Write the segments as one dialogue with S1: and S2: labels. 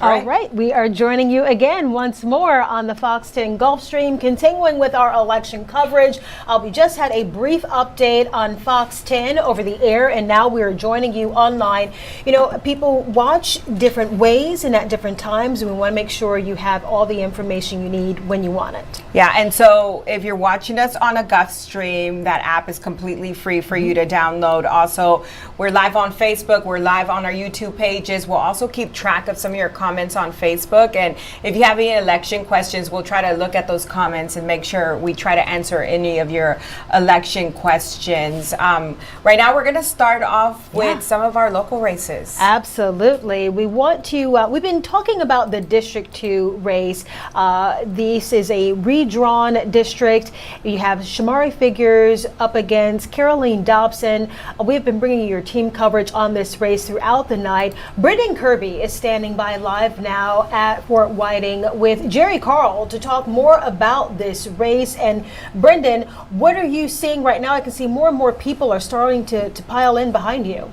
S1: All right, we are joining you again once more on the Fox 10 Gulf Stream, continuing with our election coverage. We just had a brief update on Fox 10 over the air, and now we are joining you online. You know, people watch different ways and at different times, and we want to make sure you have all the information you need when you want it.
S2: Yeah, and so if you're watching us on a Gulf Stream, that app is completely free for you to download. Also, we're live on Facebook, we're live on our YouTube pages. We'll also keep track of some of your comments on Facebook, and if you have any election questions, we'll try to look at those comments and make sure we try to answer any of your election questions. Right now we're going to start off with some of our local races.
S1: Absolutely. We want to, we've been talking about the District 2 race. This is a redrawn district. You have Shamari Figures up against Caroline Dobson. We've been bringing you your team coverage on this race throughout the night. Brendan Kirby is standing by live now at Fort Whiting with Jerry Carl to talk more about this race. And Brendan, what are you seeing right now? I can see more and more people are starting to pile in behind you.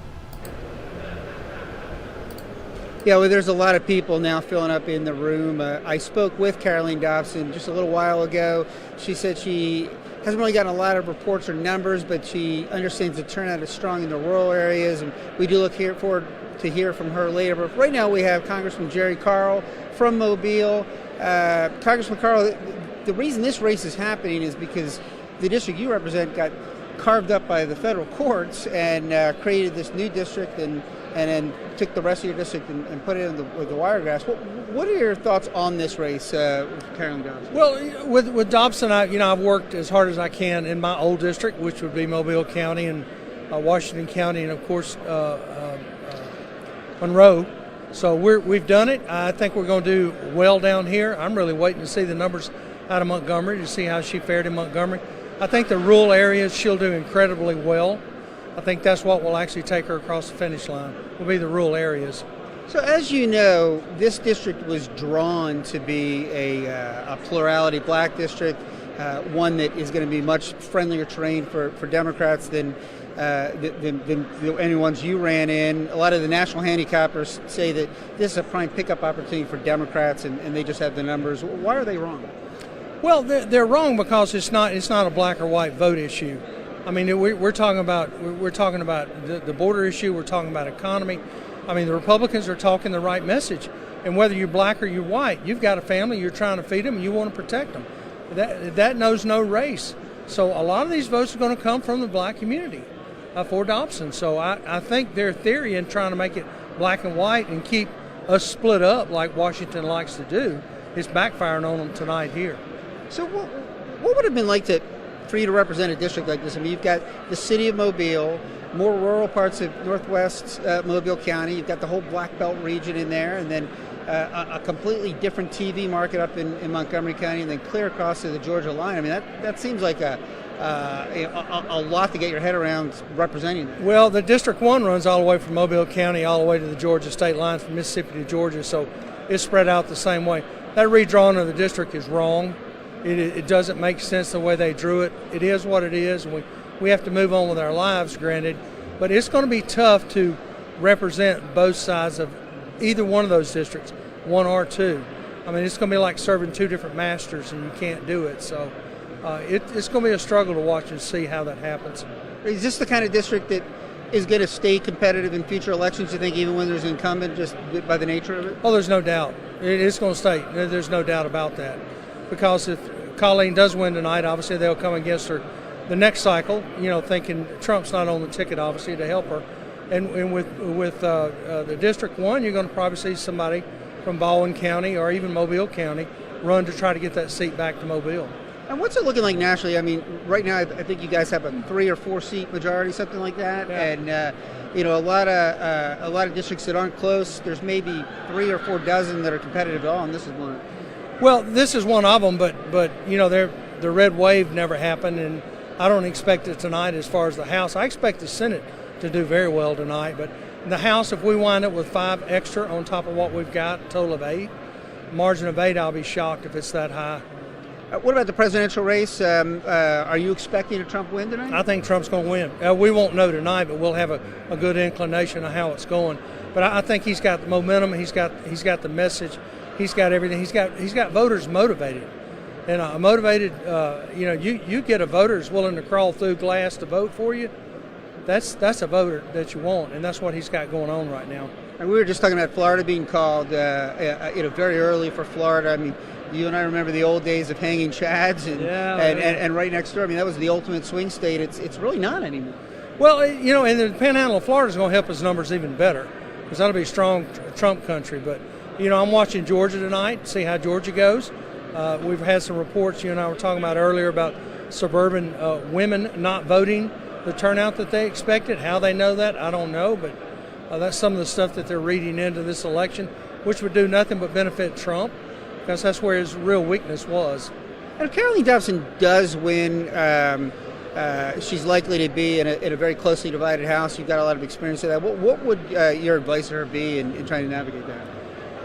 S3: Yeah, well, there's a lot of people now filling up in the room. I spoke with Caroline Dobson just a little while ago. She said she hasn't really gotten a lot of reports or numbers, but she understands the turnout is strong in the rural areas, and we do look forward to hear from her later. But right now we have Congressman Jerry Carl from Mobile. Congressman Carl, the reason this race is happening is because the district you represent got carved up by the federal courts and created this new district and then took the rest of your district and put it in with the Wiregrass. What are your thoughts on this race, Caroline Dobson?
S4: Well, with Dobson, I've worked as hard as I can in my old district, which would be Mobile County and Washington County, and of course Monroe. So we've done it. I think we're going to do well down here. I'm really waiting to see the numbers out of Montgomery to see how she fared in Montgomery. I think the rural areas she'll do incredibly well. I think that's what will actually take her across the finish line, will be the rural areas.
S3: So as you know, this district was drawn to be a plurality black district, one that is going to be much friendlier terrain for Democrats than any ones you ran in. A lot of the national handicappers say that this is a prime pickup opportunity for Democrats, and they just have the numbers. Why are they wrong?
S4: Well, they're wrong because it's not a black or white vote issue. I mean, we're talking about the border issue. We're talking about economy. I mean, the Republicans are talking the right message. And whether you're black or you're white, you've got a family. You're trying to feed them, and you want to protect them. That knows no race. So a lot of these votes are going to come from the black community for Dobson. So I think their theory in trying to make it black and white and keep us split up like Washington likes to do is backfiring on them tonight here.
S3: So what would it have been like for you to represent a district like this? I mean, you've got the city of Mobile, more rural parts of northwest Mobile County. You've got the whole Black Belt region in there, and then a completely different TV market up in Montgomery County, and then clear across to the Georgia line. I mean, that seems like a lot to get your head around representing that.
S4: Well, the District 1 runs all the way from Mobile County all the way to the Georgia state line from Mississippi to Georgia, so it's spread out the same way. That redrawing of the district is wrong. It doesn't make sense the way they drew it. It is what it is, and we have to move on with our lives, granted. But it's going to be tough to represent both sides of either one of those districts, one or two. I mean, it's going to be like serving two different masters, and you can't do it. So it's going to be a struggle to watch and see how that happens.
S3: Is this the kind of district that is going to stay competitive in future elections, you think, even when there's an incumbent, just by the nature of it?
S4: Oh, there's no doubt. It's going to stay. There's no doubt about that. Because if Colleen does win tonight, obviously they'll come against her the next cycle, thinking Trump's not on the ticket, obviously, to help her. And with the District 1, you're going to probably see somebody from Baldwin County or even Mobile County run to try to get that seat back to Mobile.
S3: And what's it looking like nationally? I mean, right now I think you guys have a 3 or 4 seat majority, something like that. Yeah. And a lot of districts that aren't close. There's maybe 3 or 4 dozen that are competitive at all, and this is one.
S4: Well, this is one of them, but the red wave never happened, and I don't expect it tonight as far as the House. I expect the Senate to do very well tonight, but the House, if we wind up with 5 extra on top of what we've got, a total of 8, margin of 8, I'll be shocked if it's that high.
S3: What about the presidential race? Are you expecting a Trump win tonight?
S4: I think Trump's going to win. We won't know tonight, but we'll have a good inclination of how it's going. But I think he's got the momentum. He's got the message. He's got everything. He's got voters motivated, and motivated. You get a voter that's willing to crawl through glass to vote for you. That's a voter that you want, and that's what he's got going on right now.
S3: And we were just talking about Florida being called, very early for Florida. I mean, you and I remember the old days of hanging chads, and right next door. I mean, that was the ultimate swing state. It's really not anymore.
S4: Well, and the Panhandle of Florida is going to help his numbers even better, because that'll be strong Trump country. But I'm watching Georgia tonight, see how Georgia goes. We've had some reports you and I were talking about earlier about suburban women not voting the turnout that they expected. How they know that, I don't know, but that's some of the stuff that they're reading into this election, which would do nothing but benefit Trump, because that's where his real weakness was.
S3: And if Caroline Dobson does win, she's likely to be in a very closely divided House. You've got a lot of experience with that. What would your advice to her be in trying to navigate that?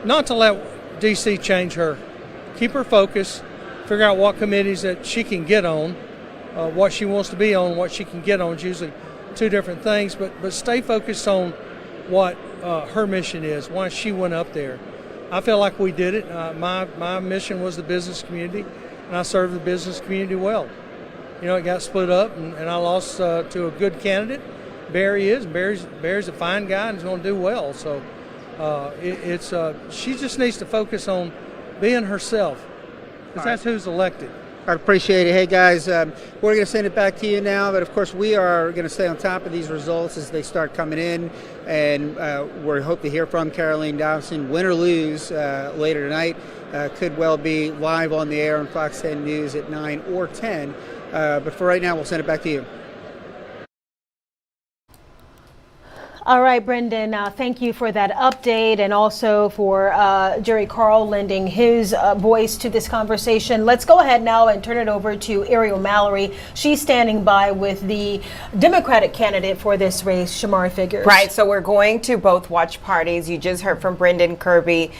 S4: Not to let D.C. change her. Keep her focused, figure out what committees that she can get on, what she wants to be on, what she can get on. It's usually two different things, but stay focused on what her mission is, why she went up there. I feel like we did it. My mission was the business community, and I served the business community well. It got split up, and I lost to a good candidate. Barry's a fine guy and he's going to do well. So she just needs to focus on being herself, because that's who's elected.
S3: I appreciate it. Hey, guys, we're going to send it back to you now, but of course we are going to stay on top of these results as they start coming in, and we hope to hear from Caroline Dobson, win or lose, later tonight. Could well be live on the air on Fox 10 News at 9 or 10, but for right now we'll send it back to you.
S1: All right, Brendan, thank you for that update, and also for Jerry Carl lending his voice to this conversation. Let's go ahead now and turn it over to Ariel Mallerie. She's standing by with the Democratic candidate for this race, Shelby Figures.
S2: Right, so we're going to both watch parties. You just heard from Brendan Kirby.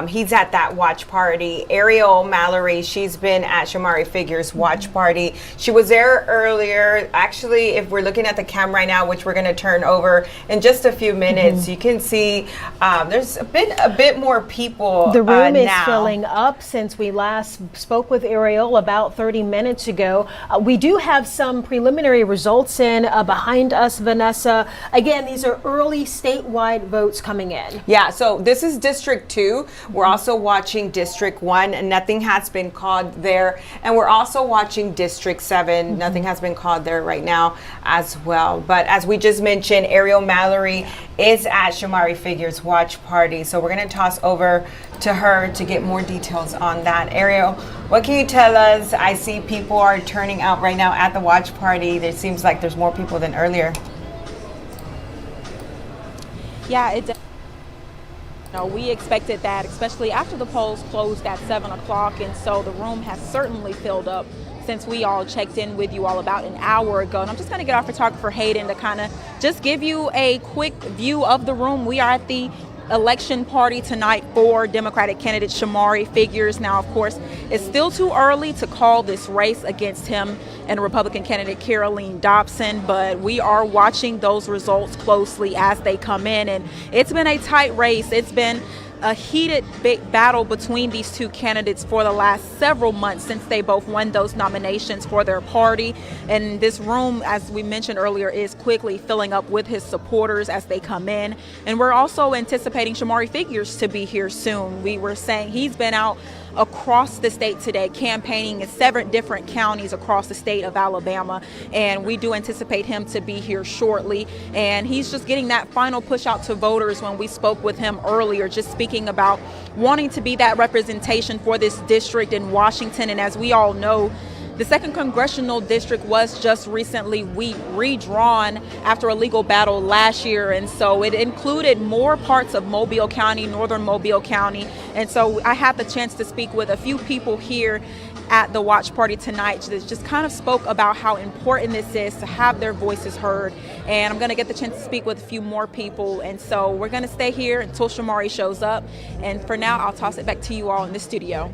S2: He's at that watch party. Ariel Mallerie, she's been at Shelby Figures watch party. She was there earlier. Actually, if we're looking at the camera right now, which we're going to turn over in just a few minutes, you can see there's a bit more people.
S1: The room is
S2: now
S1: filling up since we last spoke with Ariel about 30 minutes ago. We do have some preliminary results in behind us, Vanessa. Again, these are early statewide votes coming in.
S2: Yeah, so this is District 2. We're also watching District 1, and nothing has been called there. And we're also watching District 7. Nothing has been called there right now as well. But as we just mentioned, Ariel Mallerie is at Shelby Figures watch party. So we're going to toss over to her to get more details on that. Ariel, what can you tell us? I see people are turning out right now at the watch party. It seems like there's more people than earlier.
S5: Yeah, we expected that, especially after the polls closed at 7 o'clock, and so the room has certainly filled up since we all checked in with you all about an hour ago. And I'm just going to get our photographer Hayden to kind of just give you a quick view of the room. We are at the election party tonight for Democratic candidate Shelby Figures. Now, of course, it's still too early to call this race against him and Republican candidate Caroline Dobson, but we are watching those results closely as they come in. And it's been a tight race. It's been a heated big battle between these two candidates for the last several months since they both won those nominations for their party. And this room, as we mentioned earlier, is quickly filling up with his supporters as they come in. And we're also anticipating Shelby Figures to be here soon. We were saying he's been out across the state today campaigning in 7 different counties across the state of Alabama, and we do anticipate him to be here shortly. And he's just getting that final push out to voters. When we spoke with him earlier, just speaking about wanting to be that representation for this district in Washington. And as we all know, the 2nd Congressional District was just recently redrawn after a legal battle last year, and so it included more parts of Mobile County, northern Mobile County. And so I had the chance to speak with a few people here at the watch party tonight that just kind of spoke about how important this is to have their voices heard. And I'm going to get the chance to speak with a few more people, and so we're going to stay here until Shelby shows up. And for now, I'll toss it back to you all in the studio.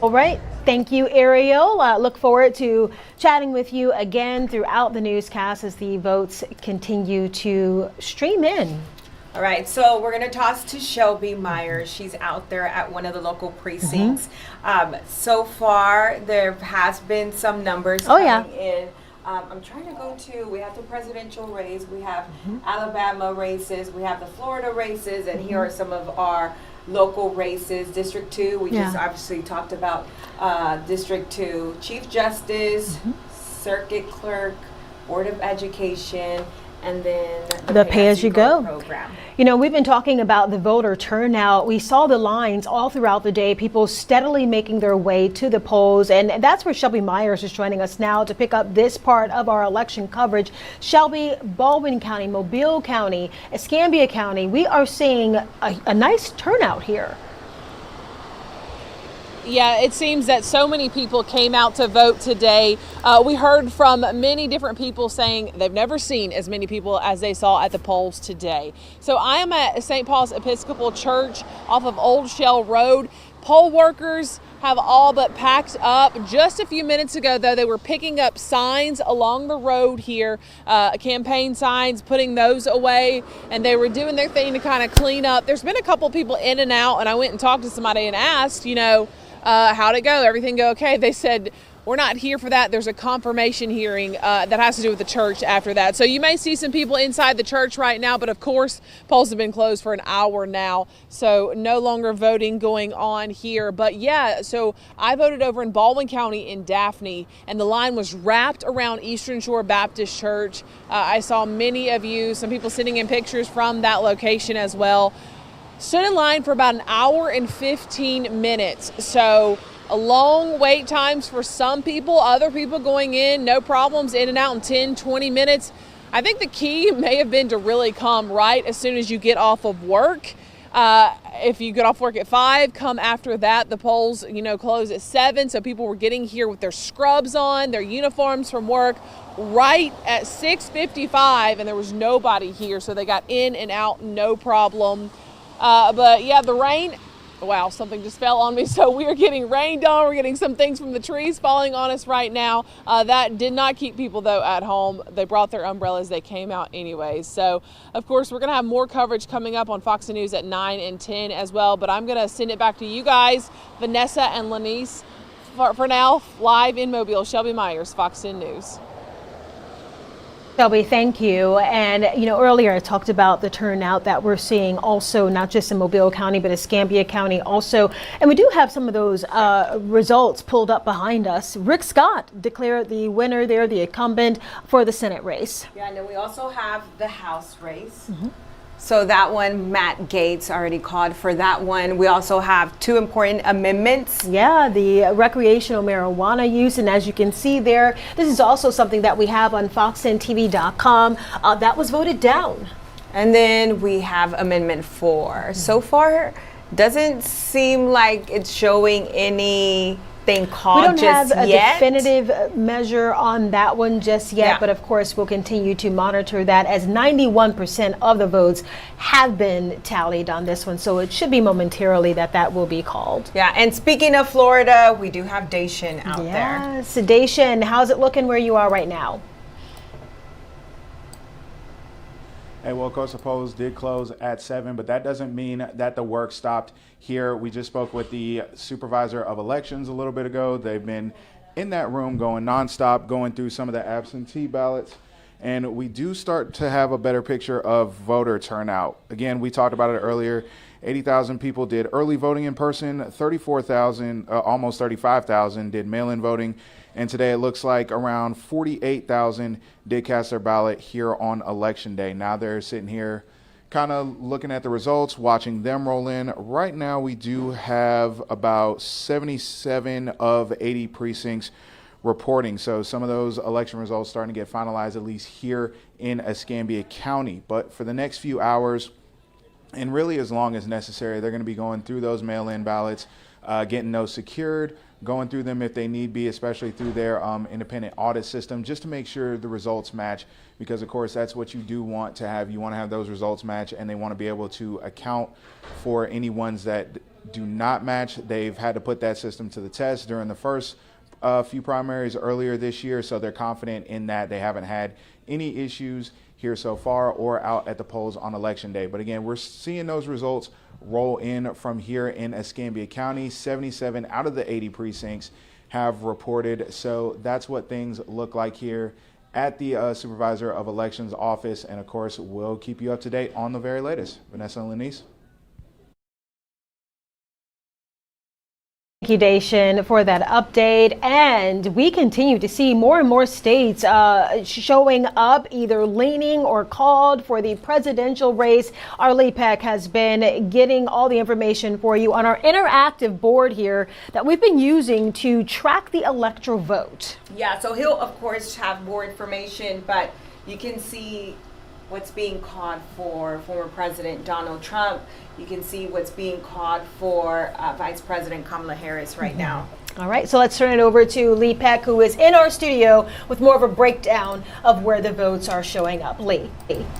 S1: All right. Thank you, Ariel. Look forward to chatting with you again throughout the newscast as the votes continue to stream in.
S2: All right, so we're going to toss to Shelby Myers. She's out there at one of the local precincts. So far, there has been some numbers coming in. I'm trying to go to, we have the presidential race, we have Alabama races, we have the Florida races, and here are some of our local races. District 2, we just obviously talked about District 2, Chief Justice, Circuit Clerk, Board of Education, and then
S1: the pay-as-you-go
S2: program.
S1: You know, we've been talking about the voter turnout. We saw the lines all throughout the day, people steadily making their way to the polls. And that's where Shelby Myers is joining us now to pick up this part of our election coverage. Shelby, Baldwin County, Mobile County, Escambia County, we are seeing a nice turnout here.
S6: Yeah, it seems that so many people came out to vote today. We heard from many different people saying they've never seen as many people as they saw at the polls today. So I am at St. Paul's Episcopal Church off of Old Shell Road. Poll workers have all but packed up. Just a few minutes ago, though, they were picking up signs along the road here, campaign signs, putting those away, and they were doing their thing to kind of clean up. There's been a couple people in and out, and I went and talked to somebody and asked, how'd it go? Everything go okay? They said, we're not here for that. There's a confirmation hearing that has to do with the church after that. So you may see some people inside the church right now, but of course, polls have been closed for an hour now. So no longer voting going on here. But yeah, so I voted over in Baldwin County in Daphne, and the line was wrapped around Eastern Shore Baptist Church. I saw many of you, some people sitting in pictures from that location as well. Stood in line for about an hour and 15 minutes. So a long wait times for some people, other people going in, no problems, in and out in 10, 20 minutes. I think the key may have been to really come right as soon as you get off of work. If you get off work at 5, come after that. The polls, close at 7. So people were getting here with their scrubs on, their uniforms from work right at 6:55, and there was nobody here. So they got in and out, no problem. But yeah, the rain, wow, something just fell on me. So we are getting rained on. We're getting some things from the trees falling on us right now. That did not keep people, though, at home. They brought their umbrellas. They came out anyways. So, of course, we're going to have more coverage coming up on Fox News at 9 and 10 as well. But I'm going to send it back to you guys, Vanessa and Lanice. For now, live in Mobile, Shelby Myers, Fox 10 News.
S1: Shelby, thank you. And, earlier I talked about the turnout that we're seeing also, not just in Mobile County, but Escambia County also. And we do have some of those results pulled up behind us. Rick Scott declared the winner there, the incumbent for the Senate race.
S2: Yeah, and then we also have the House race. So that one, Matt Gaetz already called for that one. We also have 2 important amendments.
S1: Yeah, the recreational marijuana use. And as you can see there, this is also something that we have on foxntv.com. That was voted down.
S2: And then we have Amendment 4. So far, doesn't seem like it's showing anything called
S1: we don't
S2: just
S1: have a
S2: yet.
S1: definitive measure on that one just yet, but of course we'll continue to monitor that as 91% of the votes have been tallied on this one, so it should be momentarily that will be called.
S2: Yeah, and speaking of Florida, we do have Dacian out there.
S1: Yes, Dacian, how's it looking where you are right now?
S7: Hey, well, Coast of Polls did close at 7, but that doesn't mean that the work stopped here. We just spoke with the Supervisor of Elections a little bit ago. They've been in that room going nonstop, going through some of the absentee ballots, and we do start to have a better picture of voter turnout. Again, we talked about it earlier. 80,000 people did early voting in person, 34,000, almost 35,000 did mail-in voting. And today it looks like around 48,000 did cast their ballot here on Election Day. Now they're sitting here kind of looking at the results, watching them roll in. Right now we do have about 77 of 80 precincts reporting. So some of those election results starting to get finalized, at least here in Escambia County. But for the next few hours, and really as long as necessary, they're going to be going through those mail-in ballots, getting those secured, going through them if they need be, especially through their independent audit system, just to make sure the results match, because of course that's what you do want to have. You want to have those results match, and they want to be able to account for any ones that do not match. They've had to put that system to the test during the first few primaries earlier this year, so they're confident in that. They haven't had any issues here so far or out at the polls on election day. But again, we're seeing those results roll in from here in Escambia County. 77 out of the 80 precincts have reported. So that's what things look like here at the Supervisor of Elections office. And of course, we'll keep you up to date on the very latest. Vanessa and Lenise.
S1: Thank you, Dacian, for that update. And we continue to see more and more states showing up, either leaning or called for the presidential race. Our LEPEC has been getting all the information for you on our interactive board here that we've been using to track the electoral vote.
S2: Yeah, so he'll, of course, have more information, but you can see what's being called for former President Donald Trump. You can see what's being called for Vice President Kamala Harris right now.
S1: All right, so let's turn it over to LEPEC, who is in our studio with more of a breakdown of where the votes are showing up. Lee.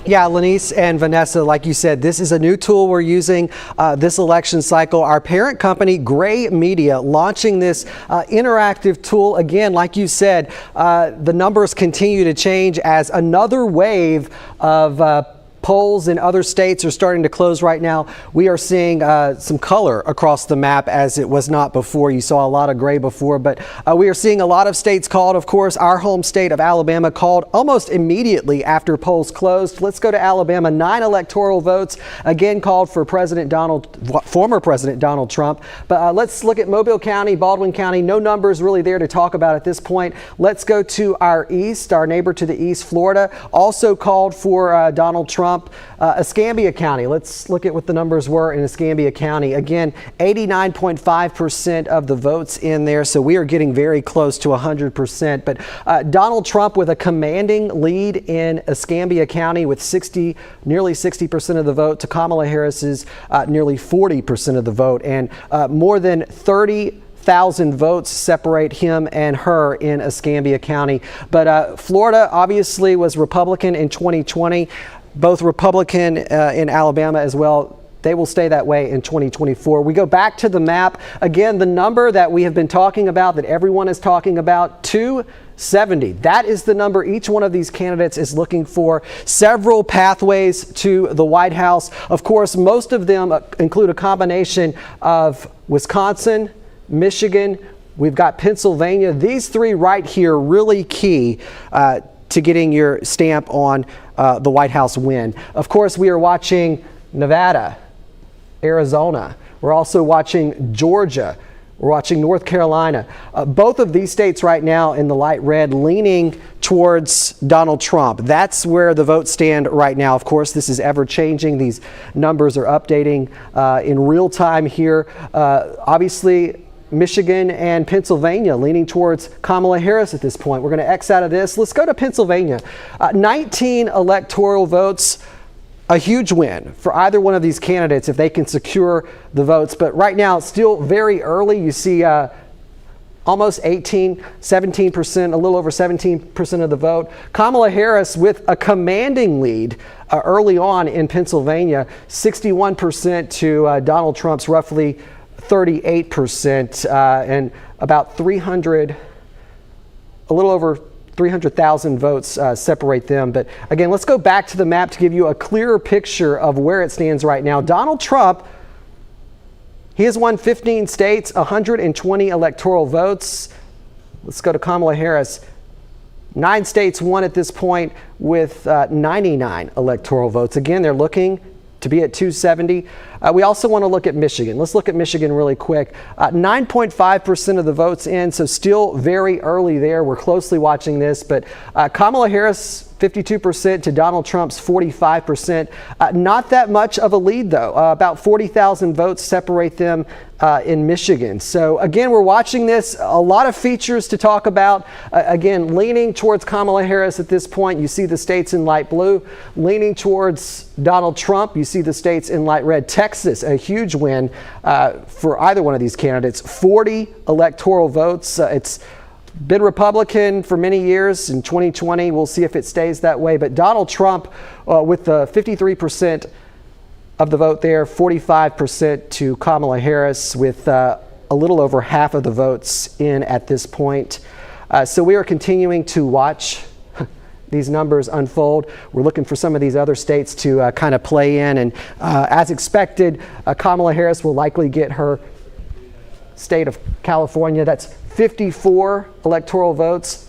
S8: Yeah, Lenise and Vanessa, like you said, this is a new tool we're using this election cycle. Our parent company, Gray Media, launching this interactive tool. Again, like you said, the numbers continue to change as another wave of polls in other states are starting to close right now. We are seeing some color across the map as it was not before. You saw a lot of gray before, but we are seeing a lot of states called. Of course, our home state of Alabama called almost immediately after polls closed. Let's go to Alabama. 9 electoral votes again called for former President Donald Trump. But let's look at Mobile County, Baldwin County. No numbers really there to talk about at this point. Let's go to our east, our neighbor to the east, Florida, also called for Donald Trump. Escambia County, let's look at what the numbers were in Escambia County. Again, 89.5% of the votes in there, so we are getting very close to 100%. But Donald Trump with a commanding lead in Escambia County with nearly 60% of the vote to Kamala Harris's nearly 40% of the vote, and more than 30,000 votes separate him and her in Escambia County. But Florida obviously was Republican in 2020. Both Republican in Alabama as well. They will stay that way in 2024. We go back to the map. Again, the number that we have been talking about, that everyone is talking about, 270. That is the number each one of these candidates is looking for. Several pathways to the White House. Of course, most of them include a combination of Wisconsin, Michigan, we've got Pennsylvania. These three right here really key to getting your stamp on the White House win. Of course, we are watching Nevada, Arizona. We're also watching Georgia. We're watching North Carolina. Both of these states right now in the light red leaning towards Donald Trump. That's where the votes stand right now. Of course, this is ever changing. These numbers are updating in real time here. Obviously, Michigan and Pennsylvania leaning towards Kamala Harris at this point. We're going to X out of this. Let's go to Pennsylvania. 19 electoral votes, a huge win for either one of these candidates if they can secure the votes. But right now, it's still very early. You see almost 17%, a little over 17% of the vote. Kamala Harris with a commanding lead early on in Pennsylvania, 61% to Donald Trump's roughly 38%, and about a little over 300,000 votes separate them. But again, let's go back to the map to give you a clearer picture of where it stands right now. Donald Trump, he has won 15 states, 120 electoral votes. Let's go to Kamala Harris. 9 states won at this point with 99 electoral votes. Again, they're looking to be at 270. We also want to look at Michigan. Let's look at Michigan really quick. 9.5% of the votes in, so still very early there. We're closely watching this, but Kamala Harris, 52% to Donald Trump's 45%. Not that much of a lead, though. About 40,000 votes separate them in Michigan. So again, we're watching this. A lot of features to talk about. Again, leaning towards Kamala Harris at this point. You see the states in light blue. Leaning towards Donald Trump. You see the states in light red. Texas, a huge win for either one of these candidates. 40 electoral votes. It's been Republican for many years. In 2020, we'll see if it stays that way. But Donald Trump with the 53% of the vote there, 45% to Kamala Harris, with a little over half of the votes in at this point. So we are continuing to watch these numbers unfold. We're looking for some of these other states to kind of play in, and as expected, Kamala Harris will likely get her state of California. That's 54 electoral votes.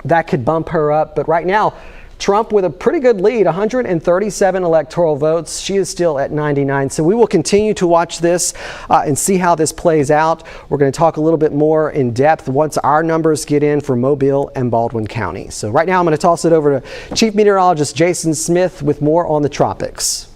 S8: That could bump her up, but right now Trump with a pretty good lead, 137 electoral votes. She is still at 99. So we will continue to watch this and see how this plays out. We're going to talk a little bit more in depth once our numbers get in for Mobile and Baldwin County. So right now I'm going to toss it over to Chief Meteorologist Jason Smith with more on the tropics.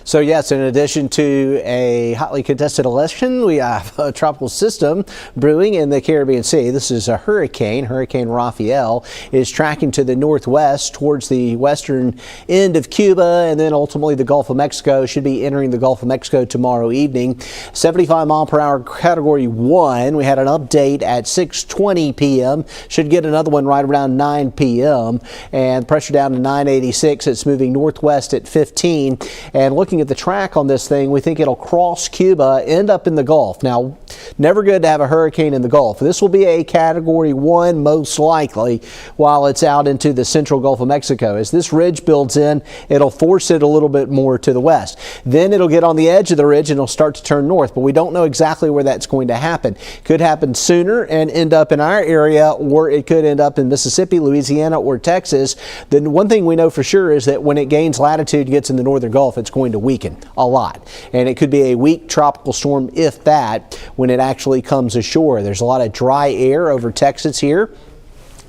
S9: So yes, in addition to a hotly contested election, we have a tropical system brewing in the Caribbean Sea. This is a hurricane. Hurricane Raphael is tracking to the northwest towards the western end of Cuba, and then ultimately the Gulf of Mexico. Should be entering the Gulf of Mexico tomorrow evening. 75 mile per hour category 1. We had an update at 6:20 p.m. Should get another one right around 9 p.m. And pressure down to 986. It's moving northwest at 15. And looking at the track on this thing, we think it'll cross Cuba, end up in the Gulf. Now, never good to have a hurricane in the Gulf. This will be a category 1 most likely while it's out into the central Gulf of Mexico. As this ridge builds in, it'll force it a little bit more to the west. Then it'll get on the edge of the ridge and it'll start to turn north, but we don't know exactly where that's going to happen. Could happen sooner and end up in our area, or it could end up in Mississippi, Louisiana, or Texas. Then one thing we know for sure is that when it gains latitude and gets in the northern Gulf, it's going to weaken a lot, and it could be a weak tropical storm, if that, when it actually comes ashore. There's a lot of dry air over Texas here.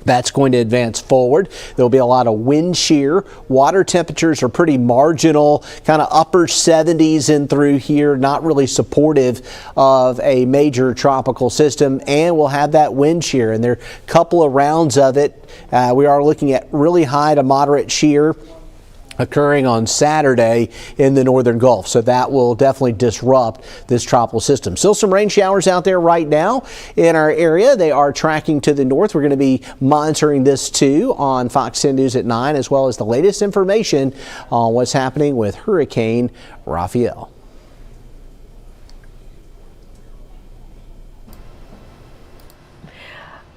S9: That's going to advance forward. There'll be a lot of wind shear. Water temperatures are pretty marginal, kind of upper 70s in through here, not really supportive of a major tropical system, and we'll have that wind shear, and there are a couple of rounds of it. We are looking at really high to moderate shear occurring on Saturday in the northern Gulf. So that will definitely disrupt this tropical system. Still some rain showers out there right now in our area. They are tracking to the north. We're going to be monitoring this too on Fox 10 News at 9, as well as the latest information on what's happening with Hurricane Raphael.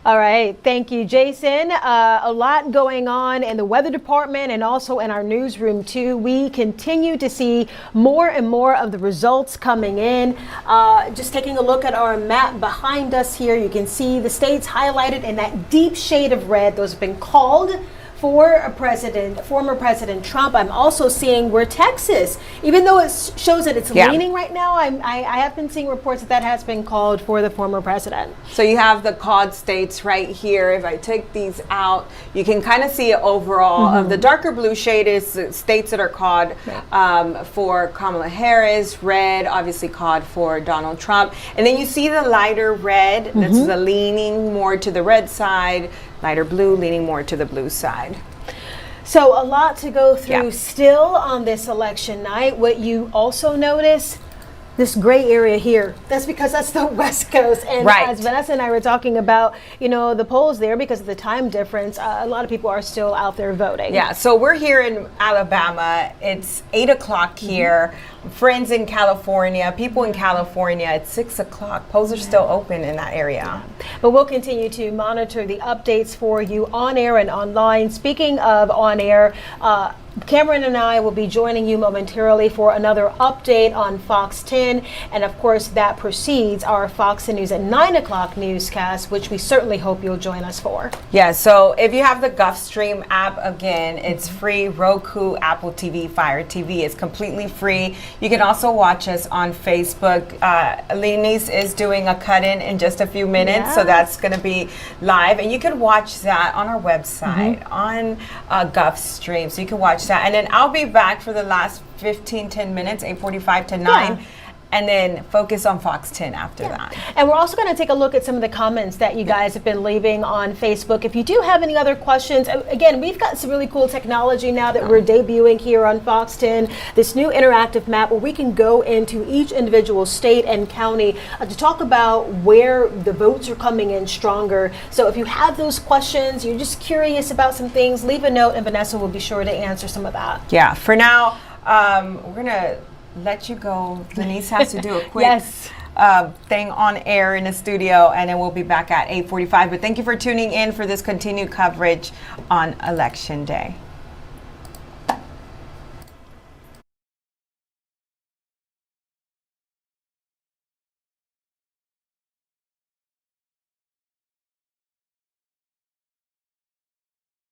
S1: All right. Thank you, Jason. A lot going on in the weather department and also in our newsroom, too. We continue to see more and more of the results coming in. Just taking a look at our map behind us here, you can see the states highlighted in that deep shade of red. Those have been called for former President Trump. I'm also seeing where Texas, even though it shows that it's leaning right now, I have been seeing reports that has been called for the former president.
S2: So you have the called states right here. If I take these out, you can kind of see it overall. Of the darker blue shade is the states that are called for Kamala Harris. Red, obviously called for Donald Trump. And then you see the lighter red. That's the leaning more to the red side. Lighter blue leaning more to the blue side.
S1: So a lot to go through still on this election night. What you also notice, this gray area here, that's because that's the West Coast. And as Vanessa and I were talking about, you know, the polls there, because of the time difference, a lot of people are still out there voting.
S2: Yeah, so we're here in Alabama. It's 8 o'clock here. Friends in California, people in California, it's 6 o'clock. Polls are still open in that area.
S1: But we'll continue to monitor the updates for you on air and online. Speaking of on air, Cameron and I will be joining you momentarily for another update on Fox 10. And of course, that precedes our Fox News at 9 o'clock newscast, which we certainly hope you'll join us for.
S2: Yeah, so if you have the GulfStream app, again, it's free. Roku, Apple TV, Fire TV is completely free. You can also watch us on Facebook. Lenice is doing a cut-in just a few minutes, so that's going to be live. And you can watch that on our website, on GulfStream. So you can watch that. And then I'll be back for the last 10 minutes, 8:45 to 9. And then focus on Fox 10 after that.
S1: And we're also going to take a look at some of the comments that you guys have been leaving on Facebook. If you do have any other questions, again, we've got some really cool technology now that we're debuting here on Fox 10, this new interactive map where we can go into each individual state and county to talk about where the votes are coming in stronger. So if you have those questions, you're just curious about some things, leave a note and Vanessa will be sure to answer some of that.
S2: Yeah, for now, We're going to let you go. Denise has to do a quick
S1: Yes.
S2: thing on air in the studio, and then we'll be back at 8:45. But thank you for tuning in for this continued coverage on Election Day.